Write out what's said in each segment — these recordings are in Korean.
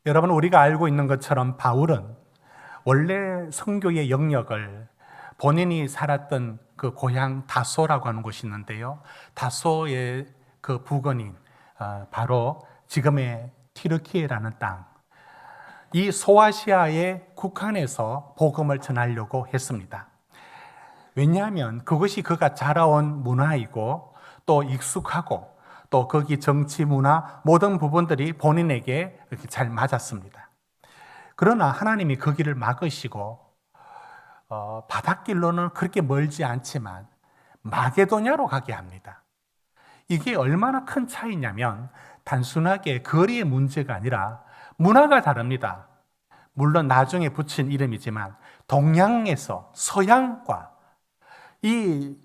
여러분, 우리가 알고 있는 것처럼 바울은 원래 선교의 영역을 본인이 살았던 그 고향 다소라고 하는 곳이 있는데요. 다소의 그 부근인 바로 지금의 튀르키예라는 땅, 이 소아시아의 국한에서 복음을 전하려고 했습니다. 왜냐하면 그것이 그가 자라온 문화이고 또 익숙하고 또 거기 정치, 문화 모든 부분들이 본인에게 이렇게 잘 맞았습니다. 그러나 하나님이 그 길을 막으시고 바닷길로는 그렇게 멀지 않지만 마게도냐로 가게 합니다. 이게 얼마나 큰 차이냐면 단순하게 거리의 문제가 아니라 문화가 다릅니다. 물론 나중에 붙인 이름이지만 동양에서 서양과 이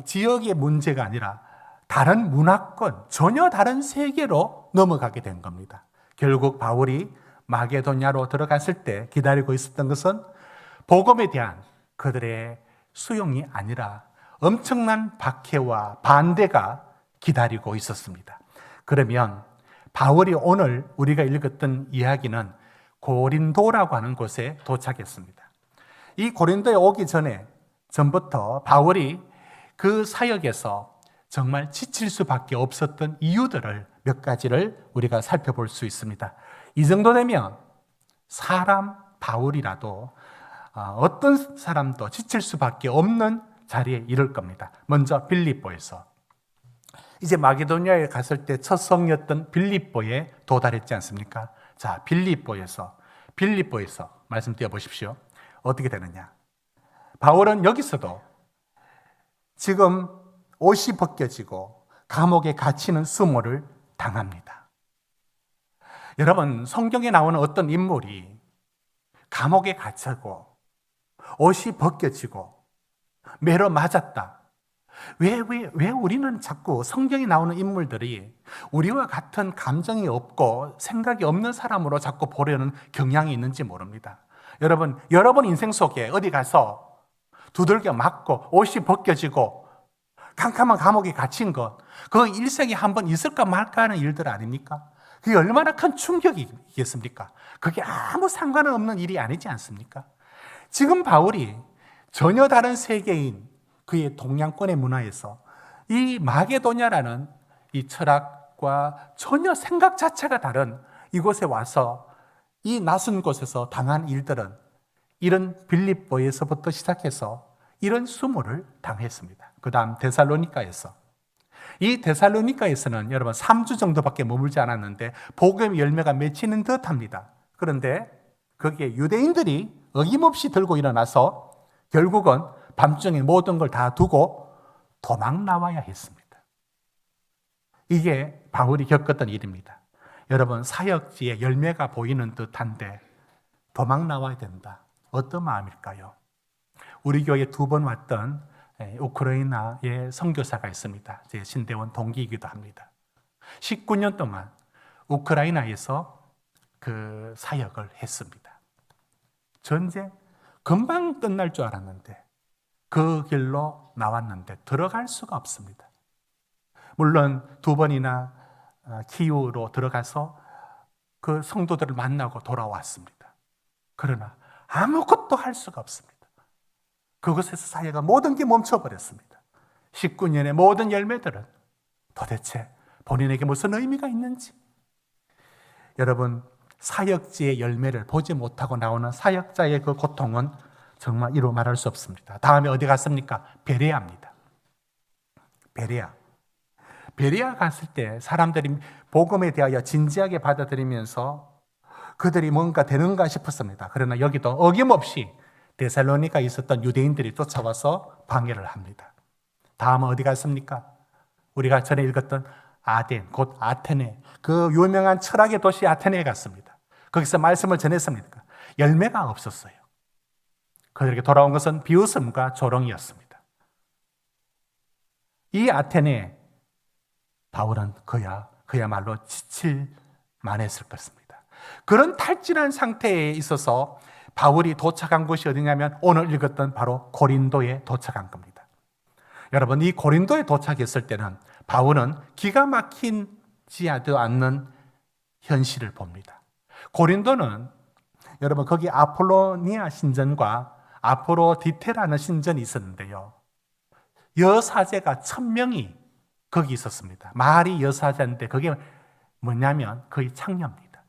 지역의 문제가 아니라 다른 문화권, 전혀 다른 세계로 넘어가게 된 겁니다. 결국 바울이 마게도냐로 들어갔을 때 기다리고 있었던 것은 복음에 대한 그들의 수용이 아니라 엄청난 박해와 반대가 기다리고 있었습니다. 그러면 바울이 오늘 우리가 읽었던 이야기는 고린도라고 하는 곳에 도착했습니다. 이 고린도에 오기 전부터 바울이 그 사역에서 정말 지칠 수밖에 없었던 이유들을 몇 가지를 우리가 살펴볼 수 있습니다. 이 정도 되면 사람 바울이라도 어떤 사람도 지칠 수밖에 없는 자리에 이를 겁니다. 먼저 빌립보에서 이제 마게도냐에 갔을 때 첫 성이었던 빌립보에 도달했지 않습니까? 자, 빌립보에서 말씀 띄워보십시오. 어떻게 되느냐? 바울은 여기서도 지금 옷이 벗겨지고 감옥에 갇히는 수모를 당합니다. 여러분, 성경에 나오는 어떤 인물이 감옥에 갇히고 옷이 벗겨지고 매로 맞았다. 왜 우리는 자꾸 성경에 나오는 인물들이 우리와 같은 감정이 없고 생각이 없는 사람으로 자꾸 보려는 경향이 있는지 모릅니다. 여러분 인생 속에 어디 가서 두들겨 맞고 옷이 벗겨지고 캄캄한 감옥에 갇힌 것, 그 일생에 한 번 있을까 말까 하는 일들 아닙니까? 그게 얼마나 큰 충격이겠습니까? 그게 아무 상관은 없는 일이 아니지 않습니까? 지금 바울이 전혀 다른 세계인 그의 동양권의 문화에서 이 마게도냐라는 이 철학과 전혀 생각 자체가 다른 이곳에 와서 이 낯선 곳에서 당한 일들은 이런 빌립보에서부터 시작해서 이런 수모를 당했습니다. 그 다음 데살로니가에서, 이 데살로니가에서는 여러분 3주 정도밖에 머물지 않았는데 복음의 열매가 맺히는 듯합니다. 그런데 거기에 유대인들이 어김없이 들고 일어나서 결국은 밤중에 모든 걸 다 두고 도망 나와야 했습니다. 이게 바울이 겪었던 일입니다. 여러분, 사역지에 열매가 보이는 듯한데 도망 나와야 된다. 어떤 마음일까요? 우리 교회에 2번 왔던 우크라이나의 선교사가 있습니다. 제 신대원 동기이기도 합니다. 19년 동안 우크라이나에서 그 사역을 했습니다. 전쟁 금방 끝날 줄 알았는데 그 길로 나왔는데 들어갈 수가 없습니다. 물론 2번이나 키우로 들어가서 그 성도들을 만나고 돌아왔습니다. 그러나 아무것도 할 수가 없습니다. 그곳에서 사역가 모든 게 멈춰버렸습니다. 19년의 모든 열매들은 도대체 본인에게 무슨 의미가 있는지. 여러분, 사역지의 열매를 보지 못하고 나오는 사역자의 그 고통은 정말 이루 말할 수 없습니다. 다음에 어디 갔습니까? 베레아입니다. 베레아 갔을 때 사람들이 복음에 대하여 진지하게 받아들이면서 그들이 뭔가 되는가 싶었습니다. 그러나 여기도 어김없이 데살로니가에 있었던 유대인들이 쫓아와서 방해를 합니다. 다음은 어디 갔습니까? 우리가 전에 읽었던 아덴, 곧 아테네, 그 유명한 철학의 도시 아테네에 갔습니다. 거기서 말씀을 전했습니다. 열매가 없었어요. 그들에게 돌아온 것은 비웃음과 조롱이었습니다. 이 아테네 바울은 그야말로 지칠 만했을 것입니다. 그런 탈진한 상태에 있어서 바울이 도착한 곳이 어디냐면 오늘 읽었던 바로 고린도에 도착한 겁니다. 여러분, 이 고린도에 도착했을 때는 바울은 기가 막히지 않는 현실을 봅니다. 고린도는 여러분 거기 아폴로니아 신전과 아프로디테라는 신전이 있었는데요. 여사제가 1000명이 거기 있었습니다. 말이 여사제인데 그게 뭐냐면 거의 창녀입니다.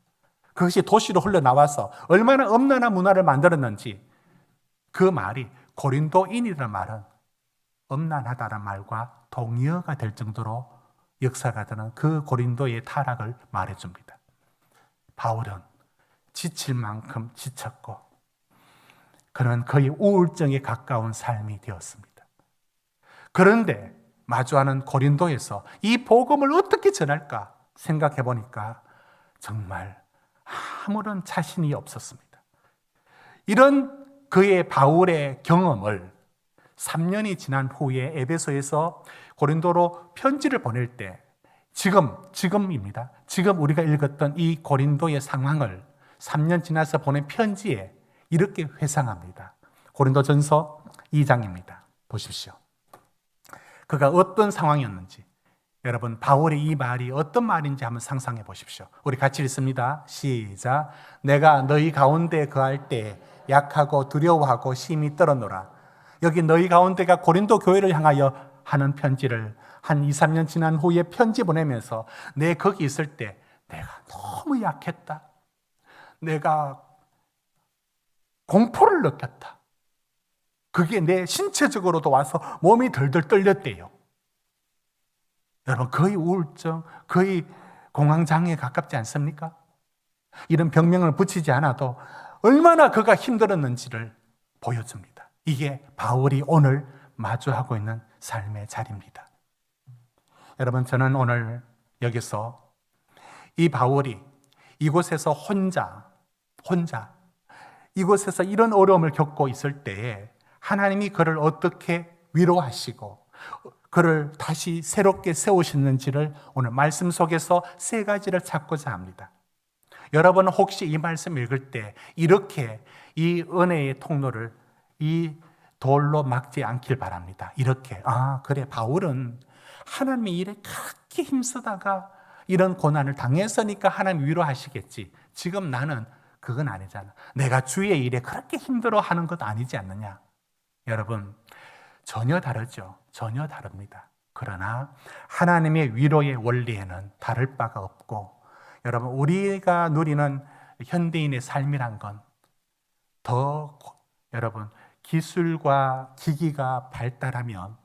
그것이 도시로 흘러나와서 얼마나 엄난한 문화를 만들었는지 그 말이 고린도인이라는 말은 엄난하다는 말과 동의어가 될 정도로 역사가 되는 그 고린도의 타락을 말해줍니다. 바울은 지칠 만큼 지쳤고 그는 거의 우울증에 가까운 삶이 되었습니다. 그런데 마주하는 고린도에서 이 복음을 어떻게 전할까 생각해 보니까 정말 아무런 자신이 없었습니다. 이런 그의 바울의 경험을 3년이 지난 후에 에베소에서 고린도로 편지를 보낼 때 지금입니다. 지금 우리가 읽었던 이 고린도의 상황을 3년 지나서 보낸 편지에 이렇게 회상합니다. 고린도전서 2장입니다. 보십시오. 그가 어떤 상황이었는지 여러분 바울의 이 말이 어떤 말인지 한번 상상해 보십시오. 우리 같이 읽습니다. 시작. 내가 너희 가운데 거할 때 약하고 두려워하고 심히 떨었노라. 여기 너희 가운데가 고린도 교회를 향하여 하는 편지를 한 2, 3년 지난 후에 편지 보내면서 내 거기 있을 때 내가 너무 약했다. 내가 공포를 느꼈다. 그게 내 신체적으로도 와서 몸이 덜덜 떨렸대요. 여러분 거의 우울증, 거의 공황장애에 가깝지 않습니까? 이런 병명을 붙이지 않아도 얼마나 그가 힘들었는지를 보여줍니다. 이게 바울이 오늘 마주하고 있는 삶의 자리입니다. 여러분 저는 오늘 여기서 이 바울이 이곳에서 혼자 이곳에서 이런 어려움을 겪고 있을 때에 하나님이 그를 어떻게 위로하시고 그를 다시 새롭게 세우셨는지를 오늘 말씀 속에서 3가지를 찾고자 합니다. 여러분 혹시 이 말씀 읽을 때 이렇게 이 은혜의 통로를 이 돌로 막지 않길 바랍니다. 이렇게 그래 바울은 하나님의 일에 그렇게 힘쓰다가 이런 고난을 당했으니까 하나님 위로하시겠지. 지금 나는 그건 아니잖아. 내가 주의 일에 그렇게 힘들어하는 것 아니지 않느냐. 여러분 전혀 다르죠. 전혀 다릅니다. 그러나 하나님의 위로의 원리에는 다를 바가 없고 여러분 우리가 누리는 현대인의 삶이란 건 더 여러분 기술과 기기가 발달하면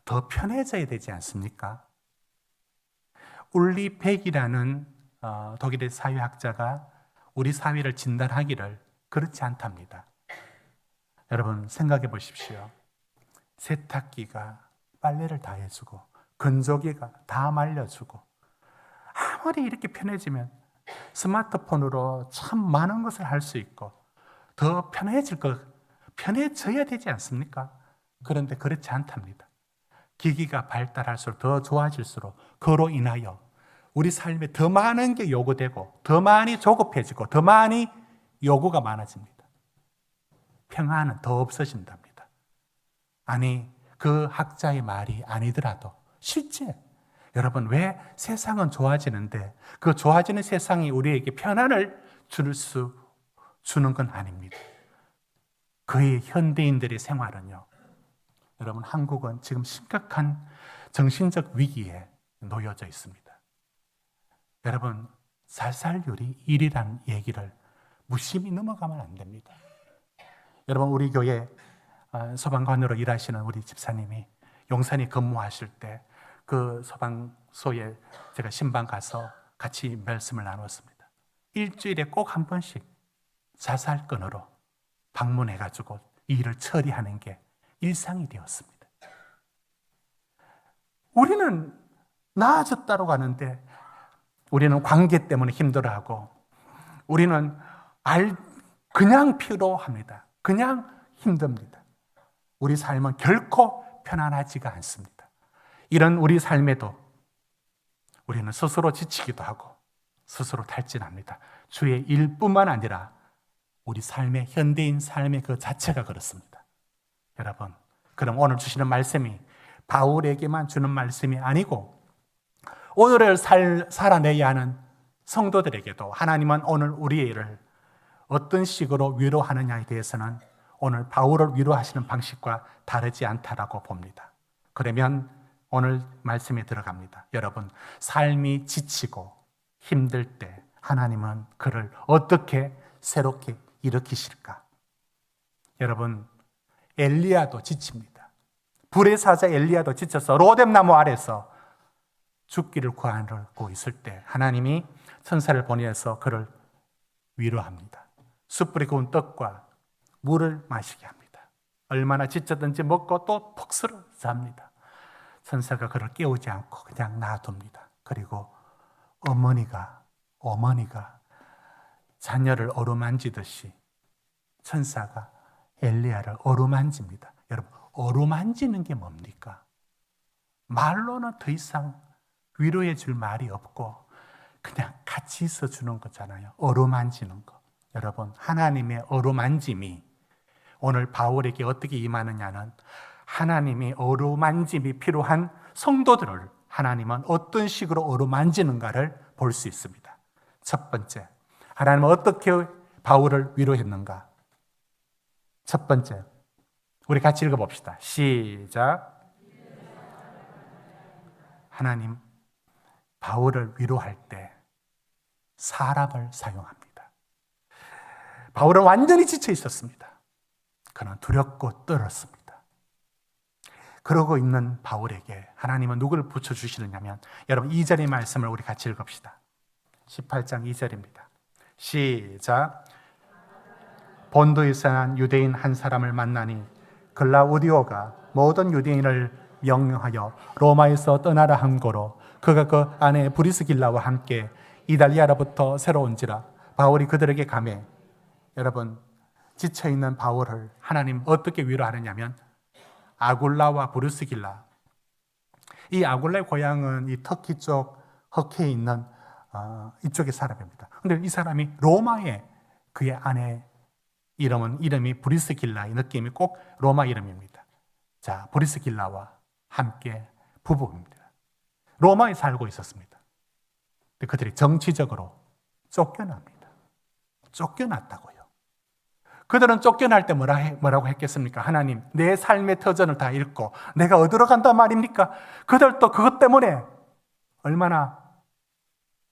더 편해져야 되지 않습니까? 울리 백이라는 독일의 사회학자가 우리 사회를 진단하기를 그렇지 않답니다. 여러분 생각해 보십시오. 세탁기가 빨래를 다 해주고 건조기가 다 말려주고 아무리 이렇게 편해지면 스마트폰으로 참 많은 것을 할 수 있고 더 편해져야 되지 않습니까? 그런데 그렇지 않답니다. 기기가 발달할수록 더 좋아질수록 그로 인하여 우리 삶에 더 많은 게 요구되고 더 많이 조급해지고 더 많이 요구가 많아집니다. 평안은 더 없어진답니다. 아니 그 학자의 말이 아니더라도 실제 여러분 왜 세상은 좋아지는데 그 좋아지는 세상이 우리에게 편안을 주는 건 아닙니다. 그의 현대인들의 생활은요. 여러분 한국은 지금 심각한 정신적 위기에 놓여져 있습니다. 여러분 살살률이 1이라는 얘기를 무심히 넘어가면 안 됩니다. 여러분 우리 교회 소방관으로 일하시는 우리 집사님이 용산에 근무하실 때 그 소방소에 제가 신방 가서 같이 말씀을 나눴습니다. 일주일에 꼭 한 번씩 자살건으로 방문해가지고 이 일을 처리하는 게 일상이 되었습니다. 우리는 나아졌다고 하는데 우리는 관계 때문에 힘들어하고 우리는 그냥 피로합니다. 그냥 힘듭니다. 우리 삶은 결코 편안하지가 않습니다. 이런 우리 삶에도 우리는 스스로 지치기도 하고 스스로 탈진합니다. 주의 일뿐만 아니라 우리 삶의 현대인 삶의 그 자체가 그렇습니다. 여러분, 그럼 오늘 주시는 말씀이 바울에게만 주는 말씀이 아니고 오늘을 살아내야 하는 성도들에게도 하나님은 오늘 우리를 어떤 식으로 위로하느냐에 대해서는 오늘 바울을 위로하시는 방식과 다르지 않다라고 봅니다. 그러면 오늘 말씀에 들어갑니다. 여러분, 삶이 지치고 힘들 때 하나님은 그를 어떻게 새롭게 일으키실까? 여러분, 엘리야도 지칩니다. 불의 사자 엘리야도 지쳐서 로뎀나무 아래서 죽기를 구하고 있을 때 하나님이 천사를 보내서 그를 위로합니다. 숯불에 구운 떡과 물을 마시게 합니다. 얼마나 지쳤든지 먹고 또 푹 쓰러 잡니다. 천사가 그를 깨우지 않고 그냥 놔둡니다. 그리고 어머니가 자녀를 어루만지듯이 천사가 엘리야를 어루만집니다. 여러분, 어루만지는 게 뭡니까? 말로는 더 이상 위로해 줄 말이 없고 그냥 같이 있어 주는 거잖아요. 어루만지는 거. 여러분, 하나님의 어루만짐이 오늘 바울에게 어떻게 임하느냐는 하나님이 어루만짐이 필요한 성도들을 하나님은 어떤 식으로 어루만지는가를 볼 수 있습니다. 첫 번째, 하나님은 어떻게 바울을 위로했는가? 첫 번째, 우리 같이 읽어봅시다. 시작. 하나님, 바울을 위로할 때 사람을 사용합니다. 바울은 완전히 지쳐 있었습니다. 그는 두렵고 떨었습니다. 그러고 있는 바울에게 하나님은 누구를 붙여주시느냐면, 여러분 2절의 말씀을 우리 같이 읽읍시다. 18장 2절입니다. 시작. 본도에서 난 유대인 한 사람을 만나니 글라우디오가 모든 유대인을 명령하여 로마에서 떠나라 함고로 그가 그 아내 브리스길라와 함께 이달리아로부터 새로 온지라. 바울이 그들에게 가매. 여러분, 지쳐있는 바울을 하나님 어떻게 위로하느냐면 아굴라와 브리스길라, 이 아굴라의 고향은 이 터키 쪽 흑해에 있는 이쪽의 사람입니다. 그런데 이 사람이 로마의 그의 아내 이름이 브리스길라의 느낌이 꼭 로마 이름입니다. 자, 브리스길라와 함께 부부입니다. 로마에 살고 있었습니다. 근데 그들이 정치적으로 쫓겨납니다. 쫓겨났다고요. 그들은 쫓겨날 때 뭐라고 했겠습니까? 하나님, 내 삶의 터전을 다 잃고 내가 어디로 간단 말입니까? 그들도 그것 때문에 얼마나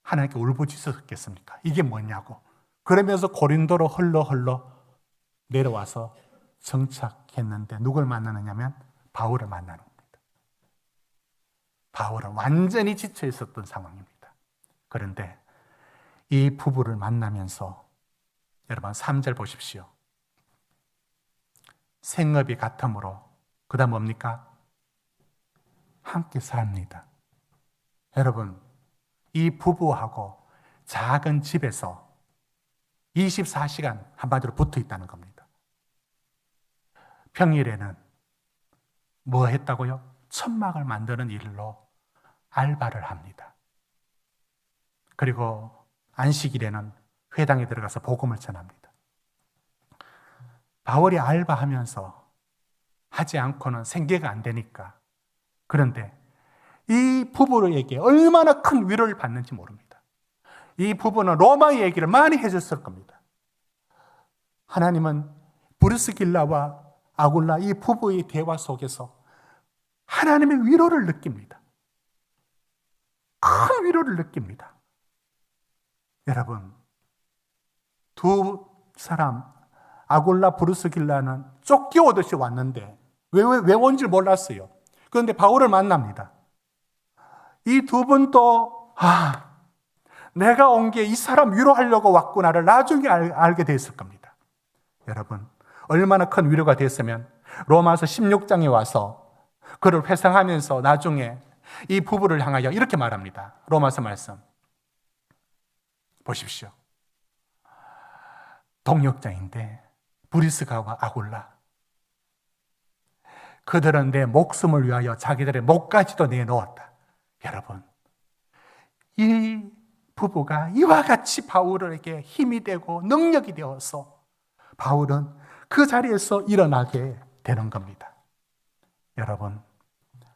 하나님께 울부짖었겠습니까? 이게 뭐냐고. 그러면서 고린도로 흘러 내려와서 정착했는데 누굴 만나느냐면 바울을 만나는 겁니다. 바울은 완전히 지쳐 있었던 상황입니다. 그런데 이 부부를 만나면서 여러분 3절 보십시오. 생업이 같으므로 그 다음 뭡니까? 함께 삽니다. 여러분, 이 부부하고 작은 집에서 24시간 한마디로 붙어 있다는 겁니다. 평일에는 뭐 했다고요? 천막을 만드는 일로 알바를 합니다. 그리고 안식일에는 회당에 들어가서 복음을 전합니다. 바울이 알바하면서 하지 않고는 생계가 안 되니까. 그런데 이 부부에게 얼마나 큰 위로를 받는지 모릅니다. 이 부부는 로마의 얘기를 많이 해줬을 겁니다. 하나님은 브리스길라와 아굴라 이 부부의 대화 속에서 하나님의 위로를 느낍니다. 큰 위로를 느낍니다. 여러분, 두 사람 아굴라 브리스길라는 쫓겨오듯이 왔는데 왜 온지 몰랐어요. 그런데 바울을 만납니다. 이 두 분도 내가 온 게 이 사람 위로하려고 왔구나를 나중에 알게 됐을 겁니다. 여러분, 얼마나 큰 위로가 됐으면 로마서 16장에 와서 그를 회상하면서 나중에 이 부부를 향하여 이렇게 말합니다. 로마서 말씀 보십시오. 동역자인데 브리스가와 아굴라, 그들은 내 목숨을 위하여 자기들의 목까지도 내놓았다. 여러분, 이 부부가 이와 같이 바울에게 힘이 되고 능력이 되어서 바울은 그 자리에서 일어나게 되는 겁니다. 여러분,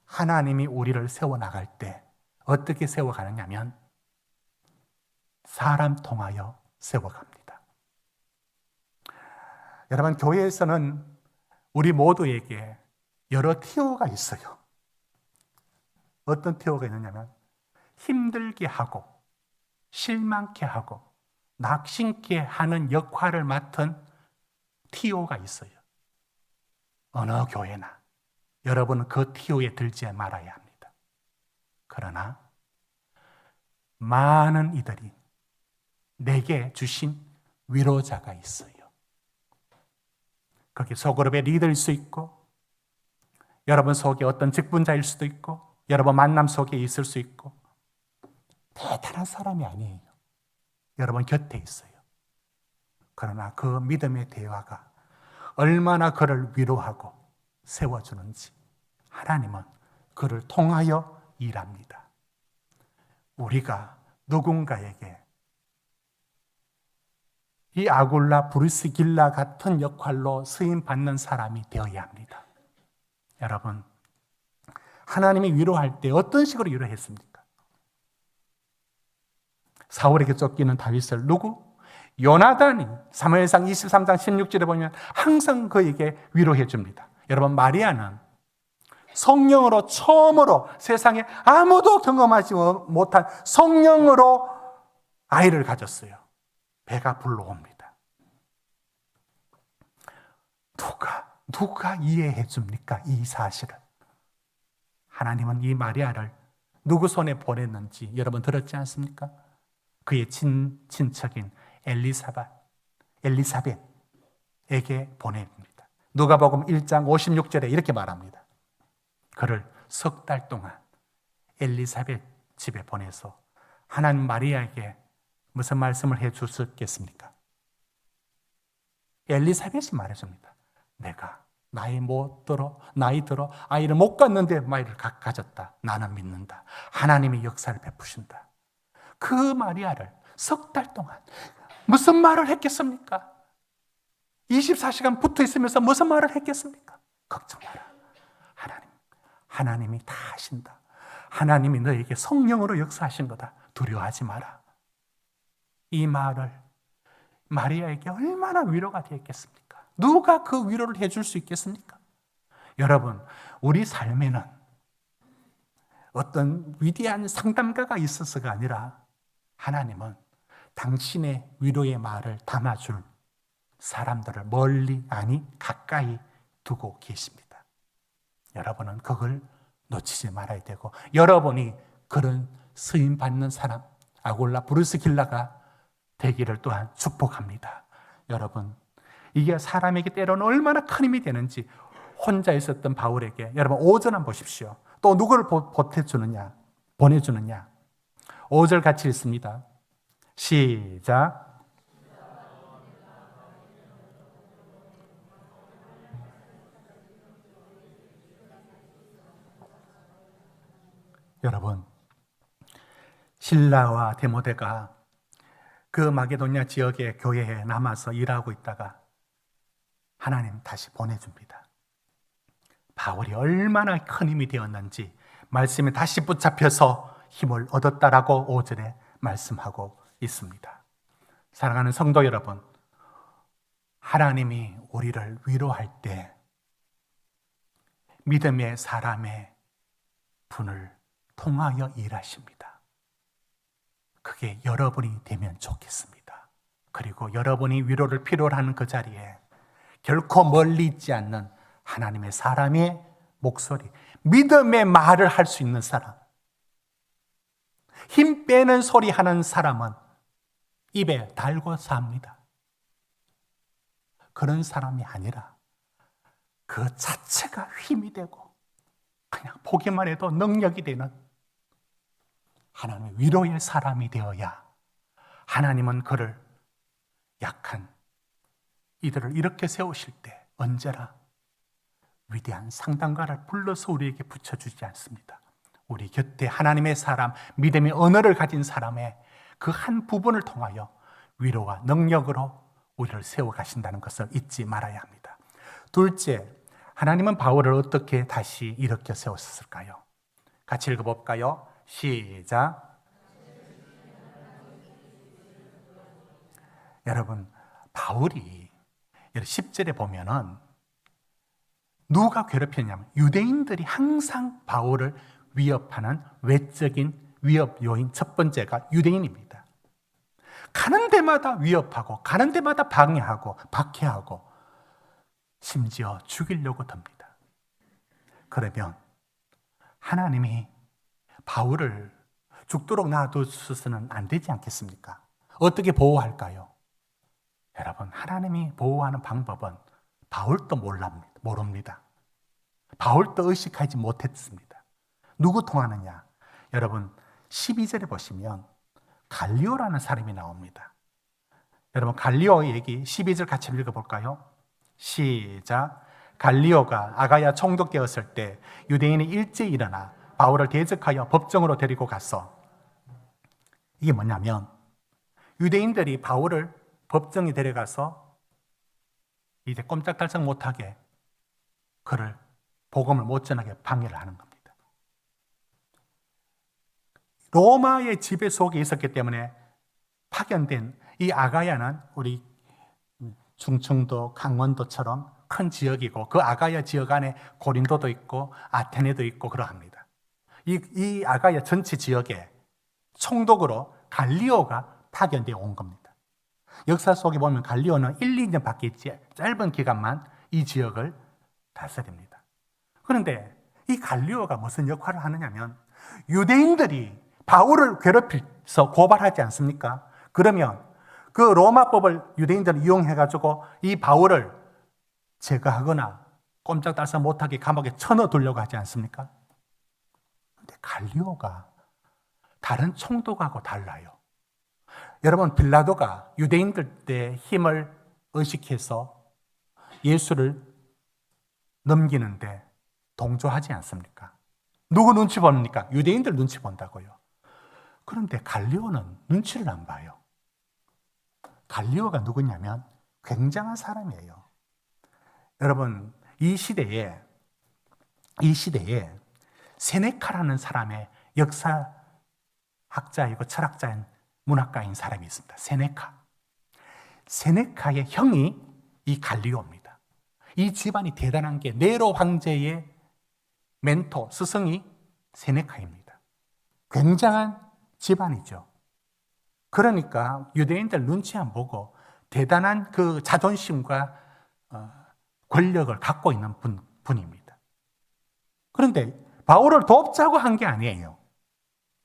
하나님이 우리를 세워나갈 때 어떻게 세워가느냐면 사람 통하여 세워갑니다. 여러분, 교회에서는 우리 모두에게 여러 티오가 있어요. 어떤 티오가 있느냐면 힘들게 하고 실망케 하고 낙심케 하는 역할을 맡은 티오가 있어요. 어느 교회나 여러분은 그 티오에 들지 말아야 합니다. 그러나 많은 이들이 내게 주신 위로자가 있어요. 거기 소그룹의 리더일 수 있고, 여러분 속에 어떤 직분자일 수도 있고, 여러분 만남 속에 있을 수 있고, 대단한 사람이 아니에요. 여러분 곁에 있어요. 그러나 그 믿음의 대화가 얼마나 그를 위로하고 세워주는지 하나님은 그를 통하여 일합니다. 우리가 누군가에게 이 아굴라 브리스길라 같은 역할로 쓰임받는 사람이 되어야 합니다. 여러분, 하나님이 위로할 때 어떤 식으로 위로했습니까? 사울에게 쫓기는 다윗을 누구? 요나단이 사무엘상 23장 16절에 보면 항상 그에게 위로해 줍니다. 여러분, 마리아는 성령으로 처음으로 세상에 아무도 경험하지 못한 성령으로 아이를 가졌어요. 배가 불러옵니다. 누가 이해해 줍니까? 이 사실을. 하나님은 이 마리아를 누구 손에 보냈는지 여러분 들었지 않습니까? 그의 친척인 엘리사벳에게 보냅니다. 누가복음 1장 56절에 이렇게 말합니다. 그를 석 달 동안 엘리사벳 집에 보내서 하나님 마리아에게 무슨 말씀을 해 주셨겠습니까? 엘리사벳이 말해줍니다. 내가 나이 들어 아이를 못 갖는데 아이를 가졌다. 나는 믿는다. 하나님이 역사를 베푸신다. 그 마리아를 석 달 동안 무슨 말을 했겠습니까? 24시간 붙어 있으면서 무슨 말을 했겠습니까? 걱정 마라. 하나님이 다 하신다. 하나님이 너에게 성령으로 역사하신 거다. 두려워하지 마라. 이 말을 마리아에게 얼마나 위로가 되었겠습니까? 누가 그 위로를 해줄 수 있겠습니까? 여러분, 우리 삶에는 어떤 위대한 상담가가 있어서가 아니라 하나님은 당신의 위로의 말을 담아줄 사람들을 멀리 아니 가까이 두고 계십니다. 여러분은 그걸 놓치지 말아야 되고, 여러분이 그런 쓰임 받는 사람 아굴라 브리스길라가 되기를 또한 축복합니다. 여러분, 이게 사람에게 때로는 얼마나 큰 힘이 되는지 혼자 있었던 바울에게 여러분 5절 한번 보십시오. 또 누구를 보내주느냐? 5절 같이 읽습니다. 시작. 여러분, 실라와 데모데가 그 마게도냐 지역의 교회에 남아서 일하고 있다가 하나님 다시 보내줍니다. 바울이 얼마나 큰 힘이 되었는지 말씀에 다시 붙잡혀서 힘을 얻었다라고 5절에 말씀하고 있습니다. 사랑하는 성도 여러분, 하나님이 우리를 위로할 때 믿음의 사람의 분을 통하여 일하십니다. 그게 여러분이 되면 좋겠습니다. 그리고 여러분이 위로를 필요로 하는 그 자리에 결코 멀리 있지 않는 하나님의 사람의 목소리, 믿음의 말을 할 수 있는 사람, 힘 빼는 소리 하는 사람은 입에 달고 삽니다. 그런 사람이 아니라 그 자체가 힘이 되고 그냥 보기만 해도 능력이 되는 하나님의 위로의 사람이 되어야 하나님은 그를 약한 이들을 이렇게 세우실 때 언제나 위대한 상담가를 불러서 우리에게 붙여주지 않습니다. 우리 곁에 하나님의 사람, 믿음의 언어를 가진 사람의 그 한 부분을 통하여 위로와 능력으로 우리를 세워가신다는 것을 잊지 말아야 합니다. 둘째, 하나님은 바울을 어떻게 다시 일으켜 세웠을까요? 같이 읽어볼까요? 시작. 여러분, 바울이 10절에 보면은 누가 괴롭혔냐면 유대인들이 항상 바울을 위협하는 외적인 위협 요인 첫 번째가 유대인입니다. 가는 데마다 위협하고 가는 데마다 방해하고 박해하고 심지어 죽이려고 듭니다. 그러면 하나님이 바울을 죽도록 놔두셔서는 안 되지 않겠습니까? 어떻게 보호할까요? 여러분, 하나님이 보호하는 방법은 바울도 모릅니다. 바울도 의식하지 못했습니다. 누구 통하느냐? 여러분, 12절에 보시면 갈리오라는 사람이 나옵니다. 여러분, 갈리오의 얘기 12절 같이 읽어볼까요? 시작. 갈리오가 아가야 총독되었을 때 유대인이 일제히 일어나 바울을 대적하여 법정으로 데리고 갔어. 이게 뭐냐면 유대인들이 바울을 법정에 데려가서 이제 꼼짝달싹 못하게 그를 복음을 못 전하게 방해를 하는 겁니다. 로마의 지배 속에 있었기 때문에 파견된 이 아가야는 우리 충청도, 강원도처럼 큰 지역이고 그 아가야 지역 안에 고린도도 있고 아테네도 있고 그러합니다. 이 아가야 전체 지역에 총독으로 갈리오가 파견되어 온 겁니다. 역사 속에 보면 갈리오는 1, 2년 밖에 있지 짧은 기간만 이 지역을 다스립니다. 그런데 이 갈리오가 무슨 역할을 하느냐면 유대인들이 바울을 괴롭혀서 고발하지 않습니까? 그러면 그 로마법을 유대인들은 이용해가지고 이 바울을 제거하거나 꼼짝달싹 못하게 감옥에 쳐넣어두려고 하지 않습니까? 그런데 갈리오가 다른 총독하고 달라요. 여러분, 빌라도가 유대인들 때 힘을 의식해서 예수를 넘기는데 동조하지 않습니까? 누구 눈치 봅니까? 유대인들 눈치 본다고요. 그런데 갈리오는 눈치를 안 봐요. 갈리오가 누구냐면 굉장한 사람이에요. 여러분, 이 시대에 세네카라는 사람의 역사학자이고 철학자인 문학가인 사람이 있습니다. 세네카의 형이 이 갈리오입니다. 이 집안이 대단한 게 네로 황제의 멘토, 스승이 세네카입니다. 굉장한 집안이죠. 그러니까 유대인들 눈치 안 보고 대단한 그 자존심과 권력을 갖고 있는 분입니다. 그런데 바울을 돕자고 한 게 아니에요.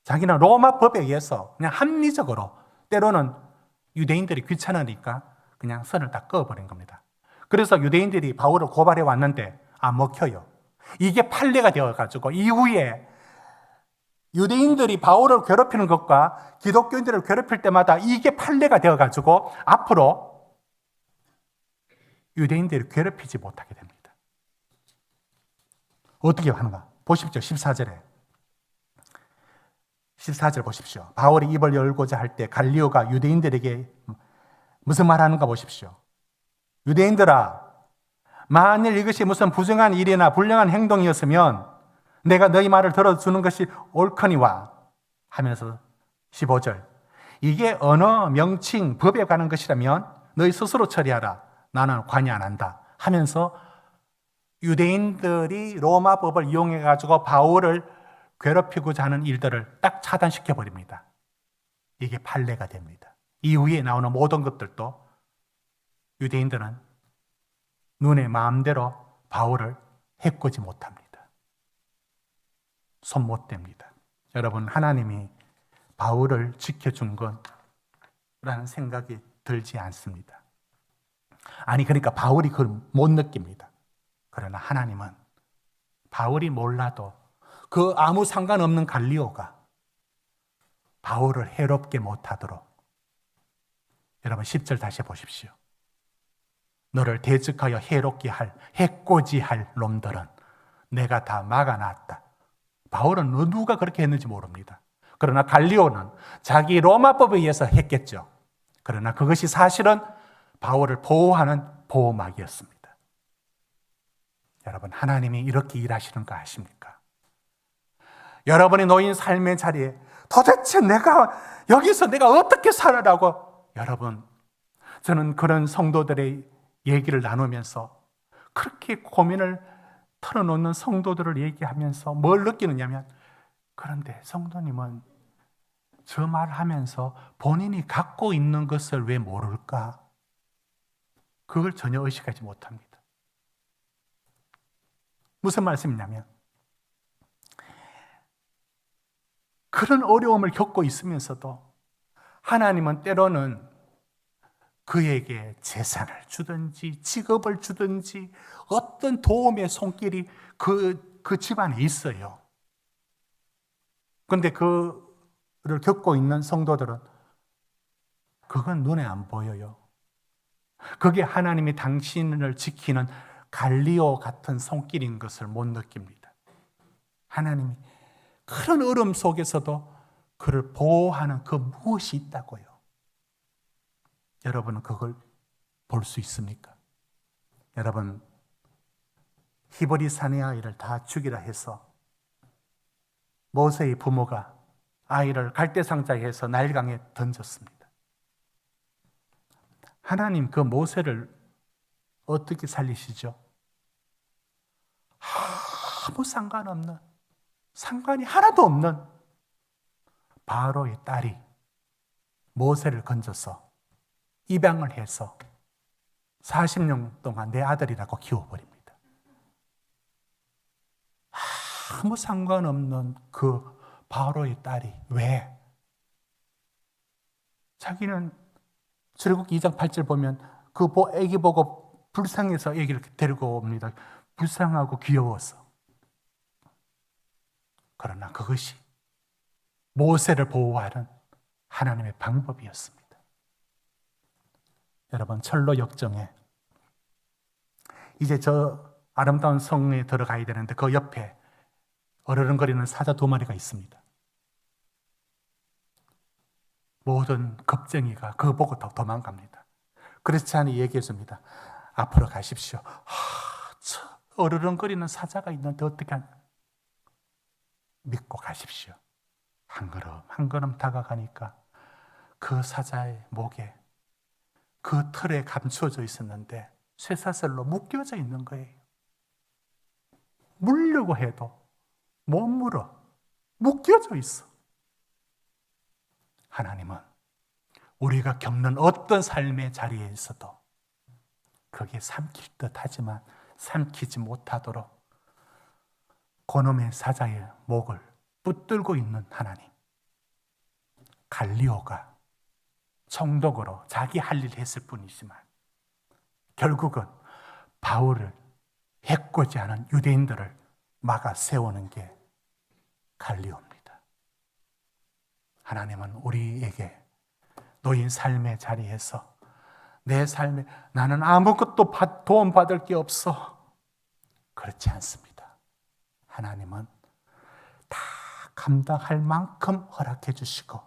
자기는 로마 법에 의해서 그냥 합리적으로 때로는 유대인들이 귀찮으니까 그냥 선을 다 그어버린 겁니다. 그래서 유대인들이 바울을 고발해 왔는데 안 먹혀요. 이게 판례가 되어가지고 이후에 유대인들이 바울을 괴롭히는 것과 기독교인들을 괴롭힐 때마다 이게 판례가 되어가지고 앞으로 유대인들이 괴롭히지 못하게 됩니다. 어떻게 하는가? 보십시오. 14절 보십시오. 바울이 입을 열고자 할 때 갈리오가 유대인들에게 무슨 말하는가 보십시오. 유대인들아, 만일 이것이 무슨 부정한 일이나 불량한 행동이었으면 내가 너희 말을 들어주는 것이 옳거니와 하면서 15절 이게 언어, 명칭, 법에 관한 것이라면 너희 스스로 처리하라. 나는 관여 안 한다 하면서 유대인들이 로마 법을 이용해가지고 바울을 괴롭히고자 하는 일들을 딱 차단시켜버립니다. 이게 판례가 됩니다. 이후에 나오는 모든 것들도 유대인들은 눈의 마음대로 바울을 해코지 못합니다. 손 못 댑니다. 여러분, 하나님이 바울을 지켜준 거라는 생각이 들지 않습니다. 아니, 그러니까 바울이 그걸 못 느낍니다. 그러나 하나님은 바울이 몰라도 그 아무 상관없는 갈리오가 바울을 해롭게 못하도록 여러분 10절 다시 보십시오. 너를 대적하여 해롭게 해코지할 놈들은 내가 다 막아놨다. 바울은 누가 그렇게 했는지 모릅니다. 그러나 갈리오는 자기 로마법에 의해서 했겠죠. 그러나 그것이 사실은 바울을 보호하는 보호막이었습니다. 여러분, 하나님이 이렇게 일하시는 거 아십니까? 여러분이 놓인 삶의 자리에 도대체 여기서 내가 어떻게 살아라고 여러분 저는 그런 성도들의 얘기를 나누면서 그렇게 고민을 털어놓는 성도들을 얘기하면서 뭘 느끼느냐면, 그런데 성도님은 저 말하면서 본인이 갖고 있는 것을 왜 모를까? 그걸 전혀 의식하지 못합니다. 무슨 말씀이냐면, 그런 어려움을 겪고 있으면서도 하나님은 때로는 그에게 재산을 주든지 직업을 주든지 어떤 도움의 손길이 그 집안에 있어요. 그런데 그를 겪고 있는 성도들은 그건 눈에 안 보여요. 그게 하나님이 당신을 지키는 갈리오 같은 손길인 것을 못 느낍니다. 하나님이 그런 어려움 속에서도 그를 보호하는 그 무엇이 있다고요. 여러분은 그걸 볼 수 있습니까? 여러분, 히브리 사내 아이를 다 죽이라 해서 모세의 부모가 아이를 갈대상자에 해서 나일강에 던졌습니다. 하나님 그 모세를 어떻게 살리시죠? 아무 상관이 하나도 없는 바로의 딸이 모세를 건져서 입양을 해서 40년 동안 내 아들이라고 키워버립니다. 아무 상관없는 그 바로의 딸이 왜? 자기는 출애굽기 2장 8절 보면 그 애기 보고 불쌍해서 애기를 데리고 옵니다. 불쌍하고 귀여워서. 그러나 그것이 모세를 보호하는 하나님의 방법이었습니다. 여러분, 철로 역정에 이제 저 아름다운 성에 들어가야 되는데 그 옆에 어르렁거리는 사자 2마리가 있습니다. 모든 겁쟁이가 그거 보고 더 도망갑니다. 크리스찬이 얘기해 줍니다. 앞으로 가십시오. 저 어르렁거리는 사자가 있는데 어떻게 하냐? 믿고 가십시오. 한 걸음 한 걸음 다가가니까 그 사자의 목에 그 털에 감추어져 있었는데 쇠사슬로 묶여져 있는 거예요. 물려고 해도 못 물어. 묶여져 있어. 하나님은 우리가 겪는 어떤 삶의 자리에 있어도 그게 삼킬 듯 하지만 삼키지 못하도록 그놈의 사자의 목을 붙들고 있는 하나님. 갈리오가 총독으로 자기 할 일 했을 뿐이지만 결국은 바울을 해코지 않은 유대인들을 막아 세우는 게 갈리오입니다. 하나님은 우리에게 놓인 삶의 자리에서 내 삶에 나는 아무것도 도움받을 게 없어. 그렇지 않습니다. 하나님은 다 감당할 만큼 허락해 주시고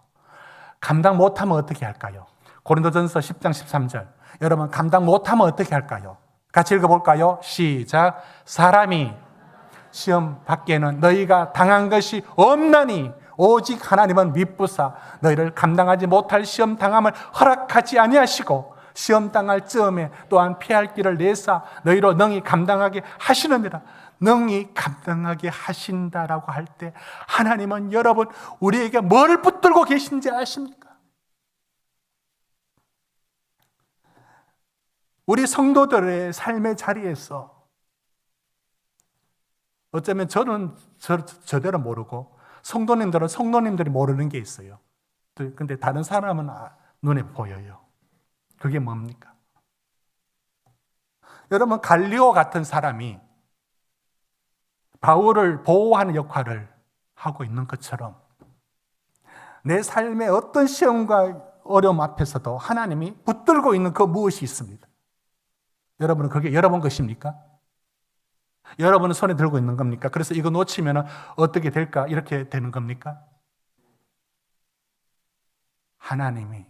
감당 못하면 어떻게 할까요? 고린도전서 10장 13절. 여러분, 감당 못하면 어떻게 할까요? 같이 읽어볼까요? 시작. 사람이 시험 밖에는 너희가 당한 것이 없나니 오직 하나님은 미쁘사 너희를 감당하지 못할 시험 당함을 허락하지 아니하시고 시험 당할 즈음에 또한 피할 길을 내사 너희로 능히 감당하게 하시느니라. 능히 감당하게 하신다라고 할 때 하나님은 여러분 우리에게 뭘 붙들고 계신지 아십니까? 우리 성도들의 삶의 자리에서 어쩌면 저는 저대로 모르고 성도님들은 성도님들이 모르는 게 있어요. 근데 다른 사람은 눈에 보여요. 그게 뭡니까? 여러분, 갈리오 같은 사람이 바울을 보호하는 역할을 하고 있는 것처럼 내 삶의 어떤 시험과 어려움 앞에서도 하나님이 붙들고 있는 그 무엇이 있습니다. 여러분은 그게 여러분 것입니까? 여러분은 손에 들고 있는 겁니까? 그래서 이거 놓치면 어떻게 될까? 이렇게 되는 겁니까? 하나님이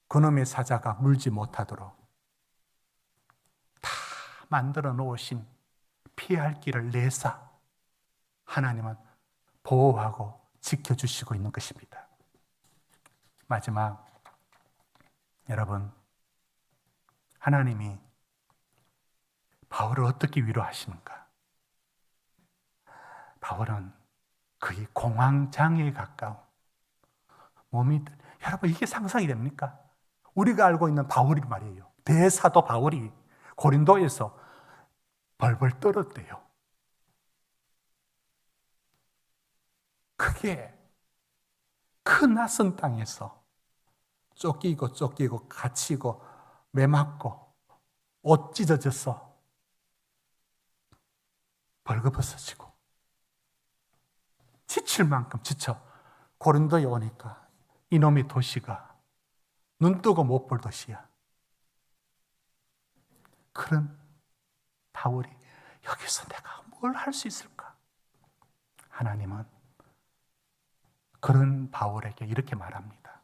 그놈의 사자가 물지 못하도록 다 만들어 놓으신 피할 길을 내사 하나님은 보호하고 지켜주시고 있는 것입니다. 마지막 여러분, 하나님이 바울을 어떻게 위로하시는가? 바울은 거의 공황장애에 가까운 몸이, 여러분 이게 상상이 됩니까? 우리가 알고 있는 바울이 말이에요. 대사도 바울이 고린도에서 벌벌 떨었대요. 그게 그 낯선 땅에서 쫓기고 갇히고 매맞고 옷 찢어져서 벌거벗어지고 지칠 만큼 지쳐 고린도에 오니까 이놈의 도시가 눈 뜨고 못 볼 도시야. 그런 바울이 여기서 내가 뭘 할 수 있을까? 하나님은 그런 바울에게 이렇게 말합니다.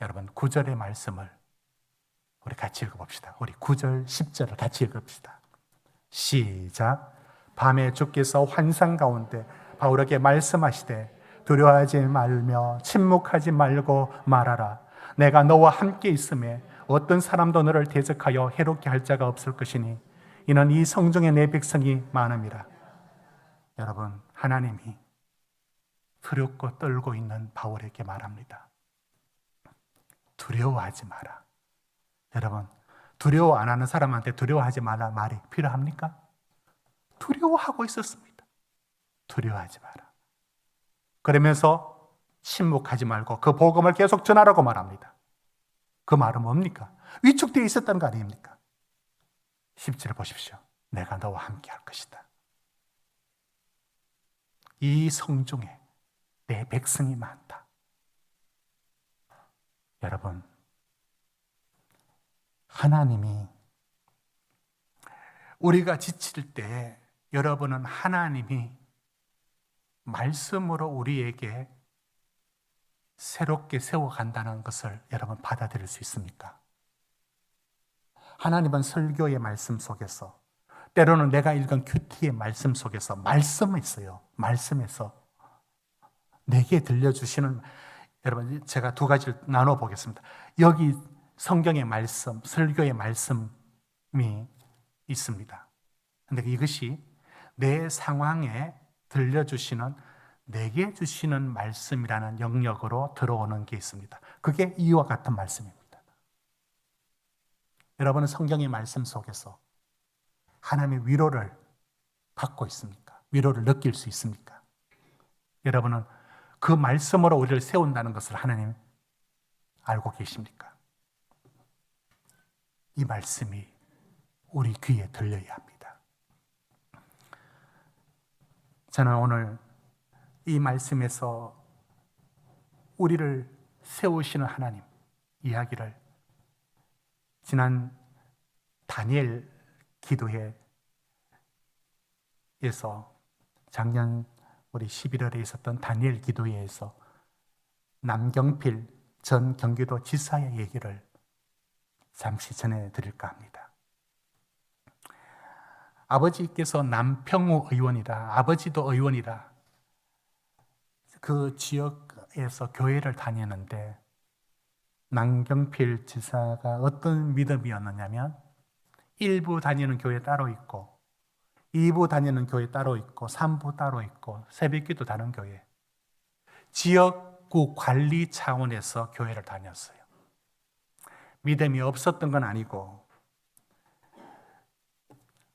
여러분 9절의 말씀을 우리 같이 읽어봅시다. 우리 9절 10절을 같이 읽읍시다. 시작. 밤에 주께서 환상 가운데 바울에게 말씀하시되 두려워하지 말며 침묵하지 말고 말하라. 내가 너와 함께 있음에 어떤 사람도 너를 대적하여 해롭게 할 자가 없을 것이니 이는 이 성중에 내 백성이 많음이라. 여러분, 하나님이 두렵고 떨고 있는 바울에게 말합니다. 두려워하지 마라. 여러분, 두려워 안 하는 사람한테 두려워하지 말라 말이 필요합니까? 두려워하고 있었습니다. 두려워하지 마라. 그러면서 침묵하지 말고 그 복음을 계속 전하라고 말합니다. 그 말은 뭡니까? 위축되어 있었다는 거 아닙니까? 10절을 보십시오. 내가 너와 함께 할 것이다. 이 성중에 내 백성이 많다. 여러분, 하나님이 우리가 지칠 때 여러분은 하나님이 말씀으로 우리에게 새롭게 세워간다는 것을 여러분 받아들일 수 있습니까? 하나님은 설교의 말씀 속에서 때로는 내가 읽은 큐티의 말씀 속에서 말씀에서 내게 들려주시는, 여러분 제가 두 가지를 나눠 보겠습니다. 여기 성경의 말씀, 설교의 말씀이 있습니다. 그런데 이것이 내 상황에 들려주시는, 내게 주시는 말씀이라는 영역으로 들어오는 게 있습니다. 그게 이와 같은 말씀입니다. 여러분은 성경의 말씀 속에서 하나님의 위로를 받고 있습니까? 위로를 느낄 수 있습니까? 여러분은 그 말씀으로 우리를 세운다는 것을 하나님 알고 계십니까? 이 말씀이 우리 귀에 들려야 합니다. 저는 오늘 이 말씀에서 우리를 세우시는 하나님 이야기를 지난 다니엘 기도회에서 작년 우리 11월에 있었던 다니엘 기도회에서 남경필 전 경기도 지사의 얘기를 잠시 전해드릴까 합니다. 아버지께서 남평우 의원이라, 아버지도 의원이라 그 지역에서 교회를 다니는데 남경필 지사가 어떤 믿음이었느냐면 1부 다니는 교회 따로 있고 2부 다니는 교회 따로 있고 3부 따로 있고 새벽기도 다른 교회, 지역구 관리 차원에서 교회를 다녔어요. 믿음이 없었던 건 아니고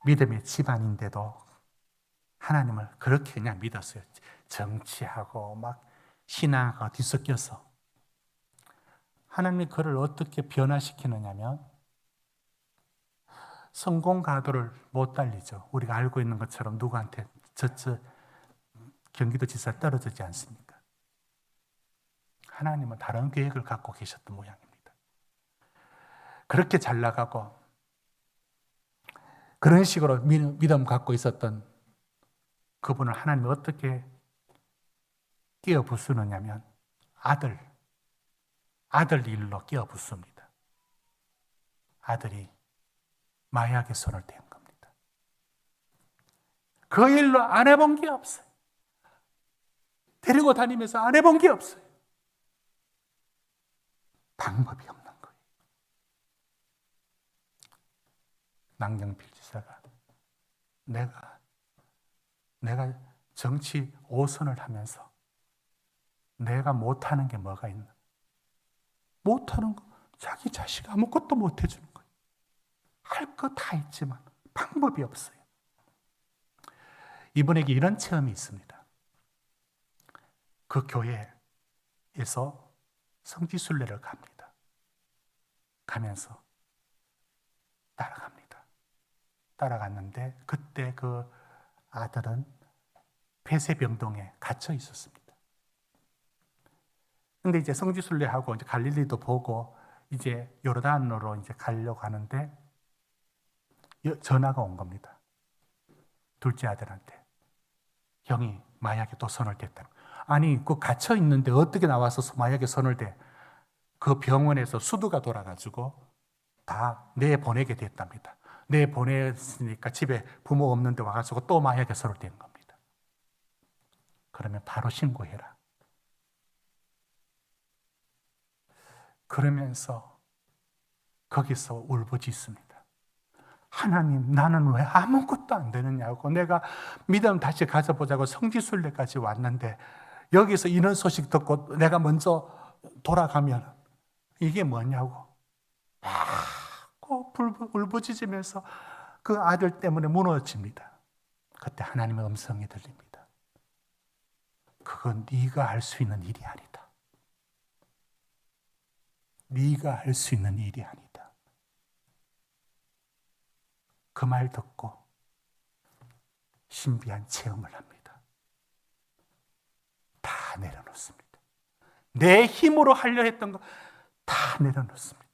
믿음의 집안인데도 하나님을 그렇게 그냥 믿었어요. 정치하고 막 신앙하고 뒤섞여서. 하나님이 그를 어떻게 변화시키느냐면 성공 가도를 못 달리죠. 우리가 알고 있는 것처럼 누구한테 경기도지사 떨어지지 않습니까? 하나님은 다른 계획을 갖고 계셨던 모양입니다. 그렇게 잘 나가고 그런 식으로 믿음 갖고 있었던 그분을 하나님이 어떻게 끼어 부수느냐면 아들 일로 끼어 붙습니다. 아들이 마약의 손을 댄 겁니다. 그 일로 안 해본 게 없어요. 데리고 다니면서 안 해본 게 없어요. 방법이 없는 거예요. 남경필 지사가 내가 정치 5선을 하면서 내가 못하는 게 뭐가 있나? 못하는 거 자기 자식 아무것도 못 해주는 거예요. 할 거 다 있지만 방법이 없어요. 이분에게 이런 체험이 있습니다. 그 교회에서 성지순례를 갑니다. 가면서 따라갔는데 그때 그 아들은 폐쇄병동에 갇혀 있었습니다. 근데 이제 성지순례하고 이제 갈릴리도 보고 이제 요르단으로 이제 가려고 하는데 전화가 온 겁니다. 둘째 아들한테. 형이 마약에 또 손을 댔다. 아니, 그 갇혀 있는데 어떻게 나와서 마약에 손을 대? 그 병원에서 수두가 돌아가지고 다 내보내게 됐답니다. 내보냈으니까 집에 부모 없는데 와가지고 또 마약에 손을 댄 겁니다. 그러면 바로 신고해라. 그러면서 거기서 울부짖습니다. 하나님, 나는 왜 아무것도 안 되느냐고. 내가 믿음 다시 가져보자고 성지순례까지 왔는데 여기서 이런 소식 듣고 내가 먼저 돌아가면 이게 뭐냐고. 막 울부짖으면서 그 아들 때문에 무너집니다. 그때 하나님의 음성이 들립니다. 그건 네가 할 수 있는 일이 아니다. 네가 할 수 있는 일이 아니다. 그 말 듣고 신비한 체험을 합니다. 다 내려놓습니다. 내 힘으로 하려 했던 거 다 내려놓습니다.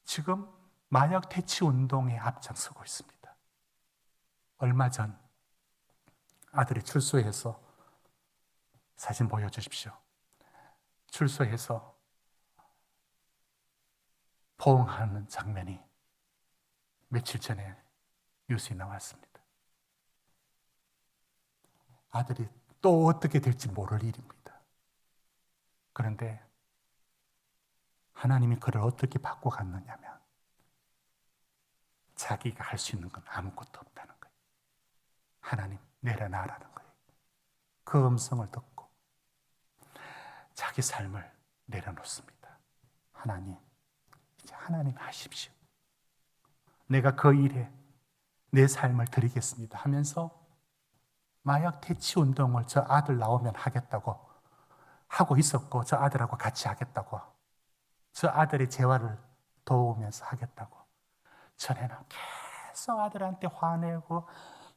지금 마약 퇴치 운동에 앞장서고 있습니다. 얼마 전 아들이 출소해서 사진 보여주십시오. 출소해서 포옹하는 장면이 며칠 전에 뉴스에 나왔습니다. 아들이 또 어떻게 될지 모를 일입니다. 그런데 하나님이 그를 어떻게 바꿔갔느냐면 자기가 할 수 있는 건 아무것도 없다는 거예요. 하나님 내려놔라는 거예요. 그 음성을 듣고 자기 삶을 내려놓습니다. 하나님, 이제 하나님 하십시오. 내가 그 일에 내 삶을 드리겠습니다 하면서 마약 퇴치 운동을 저 아들 나오면 하겠다고 하고 있었고, 저 아들하고 같이 하겠다고, 저 아들의 재활을 도우면서 하겠다고. 전에는 계속 아들한테 화내고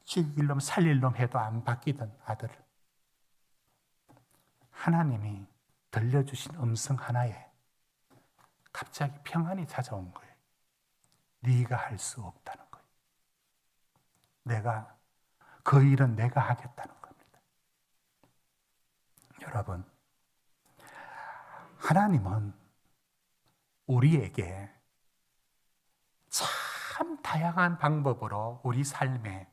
죽일 놈 살릴 놈 해도 안 바뀌던 아들을 하나님이 들려주신 음성 하나에 갑자기 평안이 찾아온 거예요. 네가 할 수 없다는 거예요. 그 일은 내가 하겠다는 겁니다. 여러분, 하나님은 우리에게 참 다양한 방법으로 우리 삶에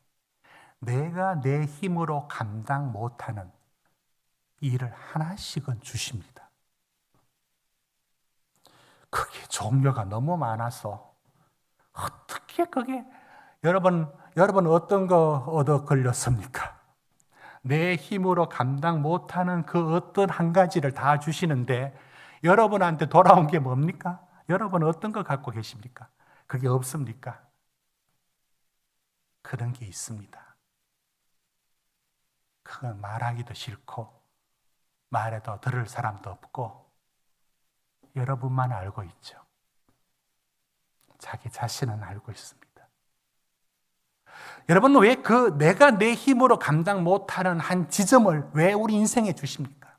내가 내 힘으로 감당 못하는 일을 하나씩은 주십니다. 그게 종류가 너무 많아서 어떻게 그게 여러분 어떤 거 얻어 걸렸습니까? 내 힘으로 감당 못하는 그 어떤 한 가지를 다 주시는데 여러분한테 돌아온 게 뭡니까? 여러분 어떤 거 갖고 계십니까? 그게 없습니까? 그런 게 있습니다. 그건 말하기도 싫고 말해도 들을 사람도 없고 여러분만 알고 있죠. 자기 자신은 알고 있습니다. 여러분, 왜 내가 내 힘으로 감당 못하는 한 지점을 왜 우리 인생에 주십니까?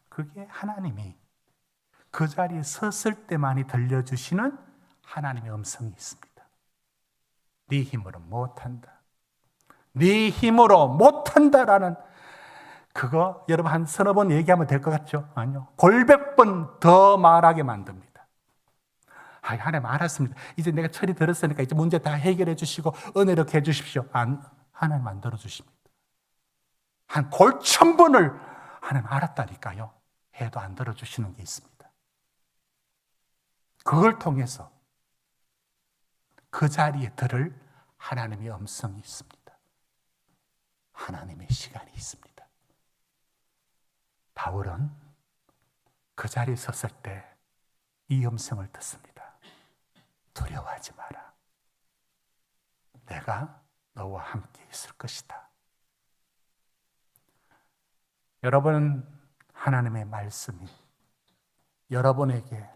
그게 하나님이 그 자리에 섰을 때만이 들려주시는 하나님의 음성이 있습니다. 네 힘으로 못한다. 네 힘으로 못한다라는 그거 여러분 한 서너 번 얘기하면 될 것 같죠? 아니요. 골백 번 더 말하게 만듭니다. 하나님 알았습니다. 이제 내가 철이 들었으니까 이제 문제 다 해결해 주시고 은혜롭게 해 주십시오. 하나님 안 들어주십니다. 한 골천 번을 하나님 알았다니까요. 해도 안 들어주시는 게 있습니다. 그걸 통해서 그 자리에 들을 하나님의 음성이 있습니다. 하나님의 시간이 있습니다. 바울은 그 자리에 섰을 때 이 음성을 듣습니다. 두려워하지 마라. 내가 너와 함께 있을 것이다. 여러분, 하나님의 말씀이 여러분에게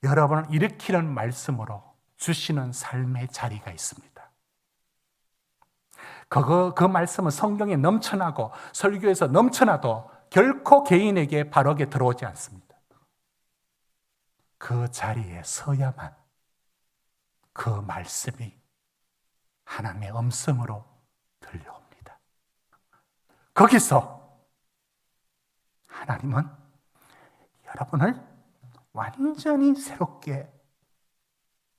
여러분을 일으키는 말씀으로 주시는 삶의 자리가 있습니다. 그 말씀은 성경에 넘쳐나고 설교에서 넘쳐나도 결코 개인에게 바르게 들어오지 않습니다. 그 자리에 서야만 그 말씀이 하나님의 음성으로 들려옵니다. 거기서 하나님은 여러분을 완전히 새롭게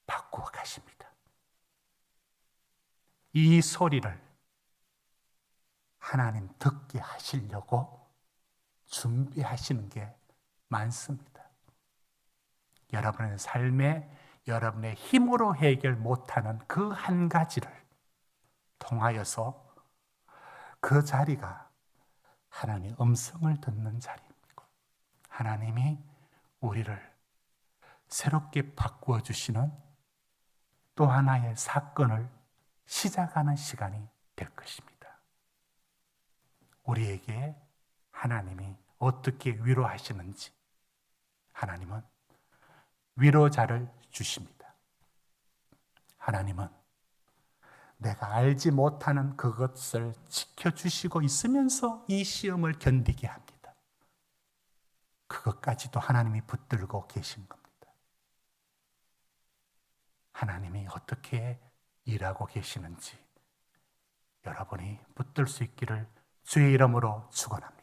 바꾸어 가십니다. 이 소리를 하나님 듣게 하시려고 준비하시는 게 많습니다. 여러분의 삶에 여러분의 힘으로 해결 못하는 그 한 가지를 통하여서 그 자리가 하나님의 음성을 듣는 자리이고 하나님이 우리를 새롭게 바꾸어 주시는 또 하나의 사건을 시작하는 시간이 될 것입니다. 우리에게 하나님이 어떻게 위로하시는지 하나님은 위로자를 주십니다. 하나님은 내가 알지 못하는 그것을 지켜주시고 있으면서 이 시험을 견디게 합니다. 그것까지도 하나님이 붙들고 계신 겁니다. 하나님이 어떻게 일하고 계시는지 여러분이 붙들 수 있기를 주의 이름으로 축원합니다.